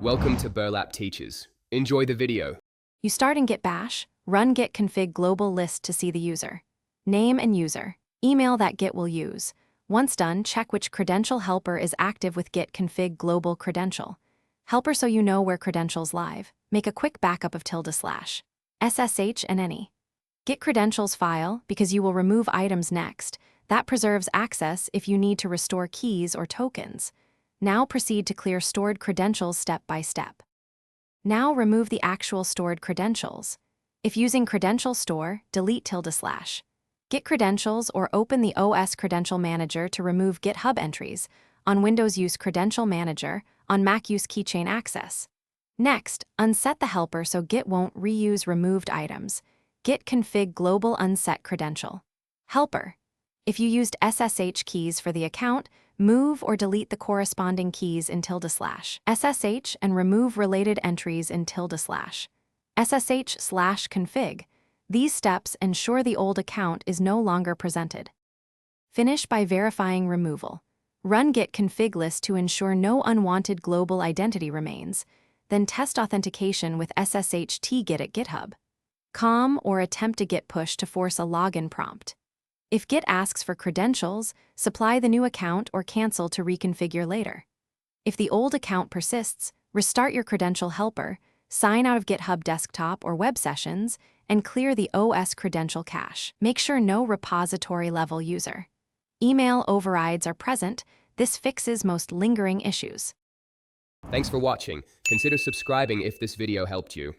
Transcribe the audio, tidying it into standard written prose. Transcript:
Welcome to Burlap Teachers. Enjoy the video. You start in Git Bash, run git config global list to see the user. Name and user. Email that Git will use. Once done, check which credential helper is active with git config global credential. Helper so you know where credentials live. Make a quick backup of // SSH and any. Git credentials file, because you will remove items next. That preserves access if you need to restore keys or tokens. Now proceed to clear stored credentials step by step. Now remove the actual stored credentials. If using credential store, delete /. Git credentials or open the OS Credential Manager to remove GitHub entries. On Windows, use Credential Manager. On Mac, use Keychain Access. Next, unset the helper so Git won't reuse removed items. Git config global unset credential. Helper. If you used SSH keys for the account, move or delete the corresponding keys in // SSH and remove related entries in // SSH/config. These steps ensure the old account is no longer presented. Finish by verifying removal. Run git config list to ensure no unwanted global identity remains. Then test authentication with SSH-tgit at GitHub. Com or attempt a git push to force a login prompt. If Git asks for credentials, supply the new account or cancel to reconfigure later. If the old account persists, restart your credential helper, sign out of GitHub Desktop or Web Sessions, and clear the OS credential cache. Make sure no repository-level user email overrides are present. This fixes most lingering issues. Thanks for watching. Consider subscribing if this video helped you.